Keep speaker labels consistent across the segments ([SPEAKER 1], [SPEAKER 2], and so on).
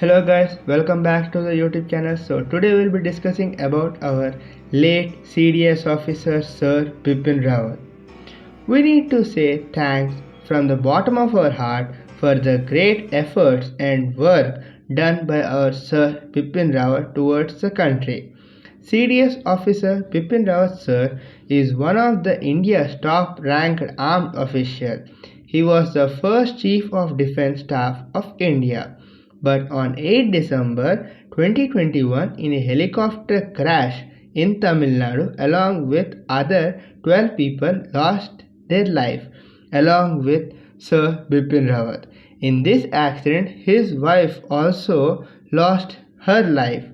[SPEAKER 1] Hello guys, welcome back to the YouTube channel. So today we'll be discussing about our late CDS officer Sir Bipin Rawat. We need to say thanks from the bottom of our heart for the great efforts and work done by our Sir Bipin Rawat towards the country. CDS officer Bipin Rawat sir is one of the India's top ranked armed officials. He was the first Chief of Defence Staff of India. But on 8 December 2021, in a helicopter crash in Tamil Nadu, along with other 12 people lost their life, along with Sir Bipin Rawat. In this accident, his wife also lost her life.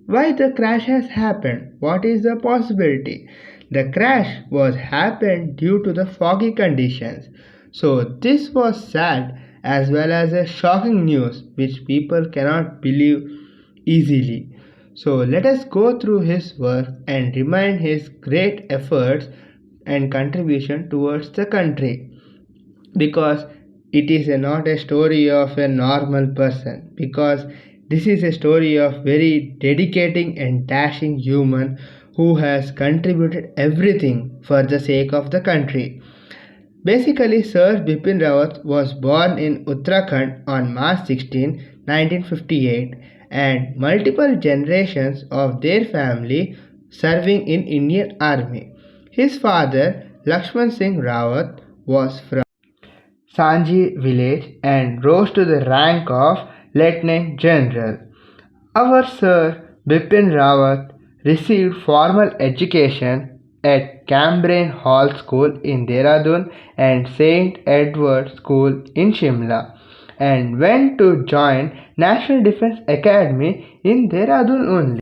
[SPEAKER 1] Why the crash has happened? What is the possibility? The crash was happened due to the foggy conditions. So this was sad as well as a shocking news which people cannot believe easily. So let us go through his work and remind his great efforts and contribution towards the country, because it is not a story of a normal person, because this is a story of very dedicating and dashing human who has contributed everything for the sake of the country. Basically, Sir Bipin Rawat was born in Uttarakhand on March 16, 1958, and multiple generations of their family serving in Indian Army. His father, Lakshman Singh Rawat, was from Sanji village and rose to the rank of Lieutenant General. Our Sir Bipin Rawat received formal education at Cambrian Hall School in Dehradun and St. Edward School in Shimla, and went to join National Defence Academy in Dehradun only,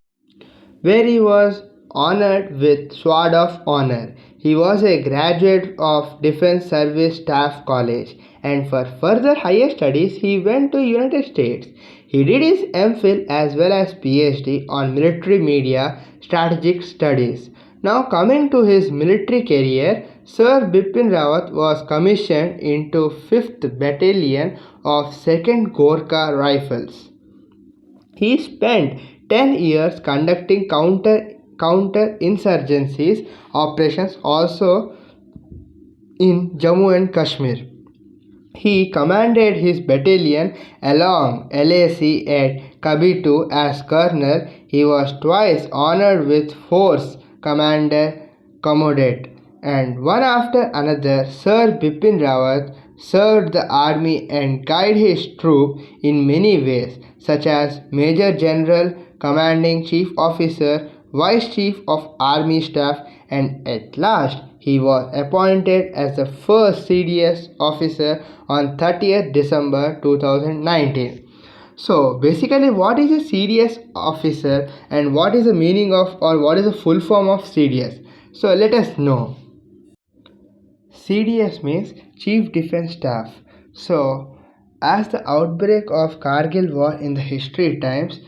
[SPEAKER 1] where he was honored with Sword of Honor. He was a graduate of Defense Service Staff College, and for further higher studies he went to United States. He did his MPhil as well as PhD on military media strategic studies. Now coming to his military career, Sir Bipin Rawat was commissioned into 5th Battalion of 2nd Gorkha Rifles. He spent 10 years conducting counter-insurgencies operations also in Jammu and Kashmir. He commanded his battalion along LAC at Kabitu as colonel. He was twice honored with Force Commander Commodate, and one after another Sir Bipin Rawat served the army and guided his troop in many ways, such as Major General, Commanding Chief Officer, Vice Chief of Army Staff, and at last he was appointed as the first CDS officer on 30th December 2019. So basically, what is a CDS officer and what is the meaning of, or what is the full form of CDS? So let us know. CDS means Chief Defence Staff. So as the outbreak of Kargil war in the history times,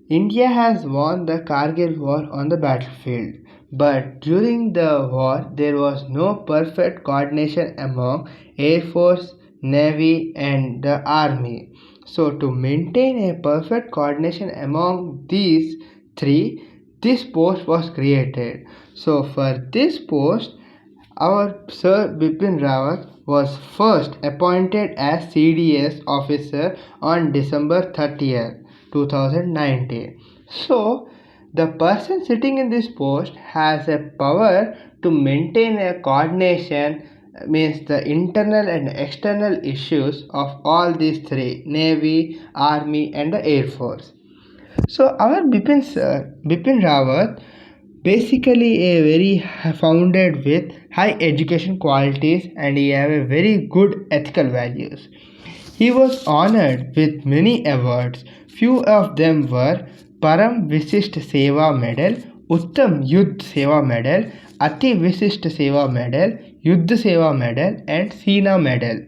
[SPEAKER 1] India has won the Kargil war on the battlefield. But during the war, there was no perfect coordination among Air Force, Navy, and the Army. So, to maintain a perfect coordination among these three, this post was created. So, for this post, our Sir Bipin Rawat was first appointed as CDS officer on December 30th, 2019. So, the person sitting in this post has a power to maintain a coordination, means the internal and external issues of all these three: Navy, Army, and the Air Force. So, our Bipin Rawat basically a very founded with high education qualities, and he have a very good ethical values. He was honored with many awards. Few of them were Param Vishisht Seva Medal, Uttam Yudh Seva Medal, Ati Vishisht Seva Medal, Yudh Seva Medal, and Sina Medal.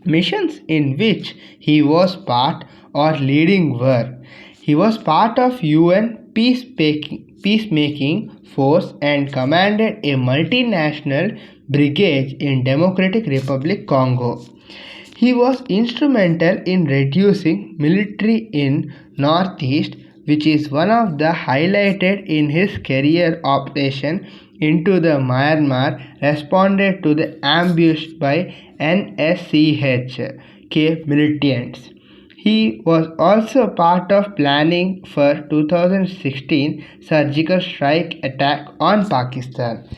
[SPEAKER 1] Missions in which he was part or leading were: he was part of UN peacemaking force and commanded a multinational brigade in Democratic Republic Congo. He was instrumental in reducing military in Northeast, which is one of the highlighted in his career. Operation into the Myanmar responded to the ambush by NSCH-K militants. He was also part of planning for 2016 surgical strike attack on Pakistan.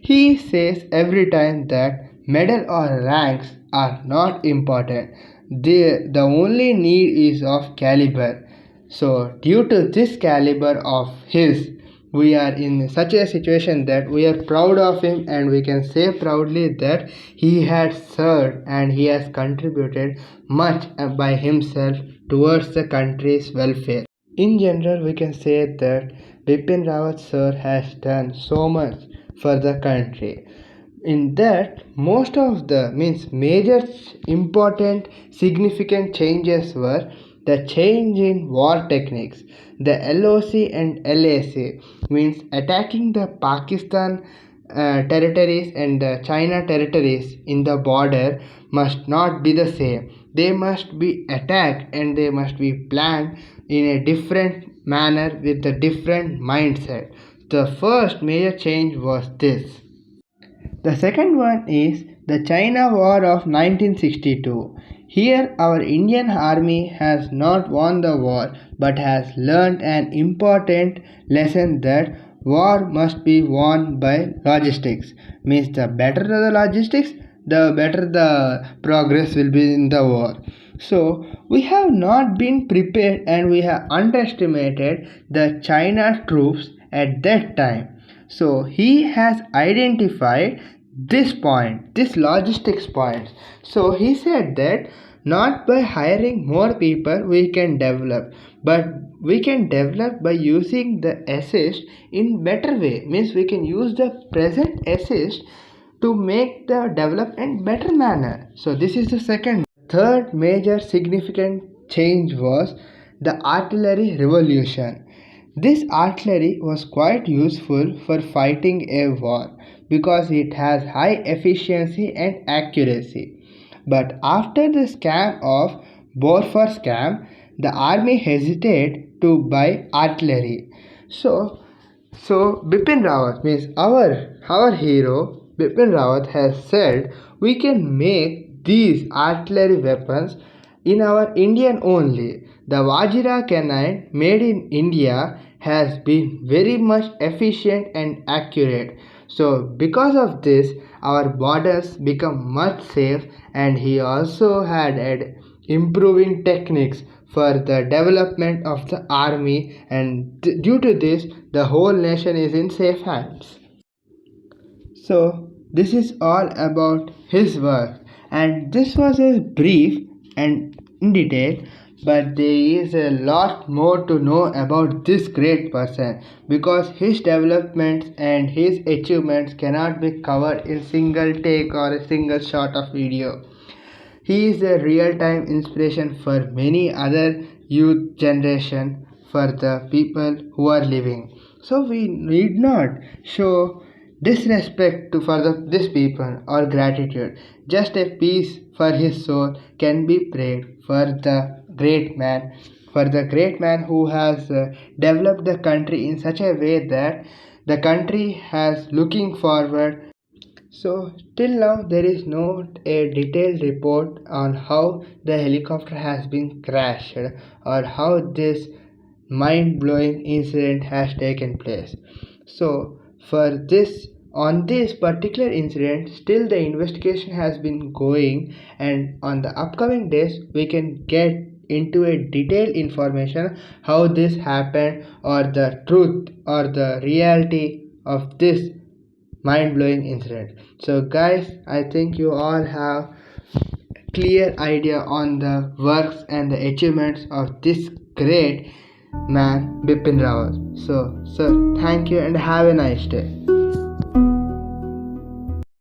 [SPEAKER 1] He says every time that medal or ranks are not important. The only need is of caliber. So due to this caliber of his, we are in such a situation that we are proud of him, and we can say proudly that he has served and he has contributed much by himself towards the country's welfare. In general, we can say that Bipin Rawat sir has done so much for the country. In that, most of the major important significant changes were the change in war techniques. The LOC and LAC means attacking the Pakistan territories and the China territories in the border must not be the same. They must be attacked and they must be planned in a different manner with a different mindset. The first major change was this. The second one is the China War of 1962. Here, our Indian army has not won the war but has learned an important lesson that war must be won by logistics. Means the better the logistics, the better the progress will be in the war. So, we have not been prepared and we have underestimated the China troops at that time. So he has identified this point, this logistics point. So he said that not by hiring more people we can develop, but we can develop by using the assist in better way. Means we can use the present assist to make the development better manner. So this is the second. Third major significant change was the artillery revolution. This artillery was quite useful for fighting a war because it has high efficiency and accuracy. But after the scam of Bofors scam, the army hesitated to buy artillery. So Bipin Rawat means our hero Bipin Rawat has said we can make these artillery weapons in our Indian only. The Vajra canine made in India has been very much efficient and accurate. So because of this our borders become much safe, and he also had improving techniques for the development of the army, and due to this the whole nation is in safe hands. So this is all about his work, and this was a brief and in detail, but there is a lot more to know about this great person because his developments and his achievements cannot be covered in single take or a single shot of video. He is a real-time inspiration for many other youth generation, for the people who are living. So we need not show disrespect to for this people or gratitude. Just a peace for his soul can be prayed for the great man who has developed the country in such a way that the country has looking forward. So till now there is not a detailed report on how the helicopter has been crashed or how this mind-blowing incident has taken place. So for this on this particular incident still the investigation has been going, and on the upcoming days we can get into a detailed information how this happened or the truth or the reality of this mind-blowing incident. So guys, I think you all have clear idea on the works and the achievements of this great man Bipin Rawat. So sir, thank you and have a nice day.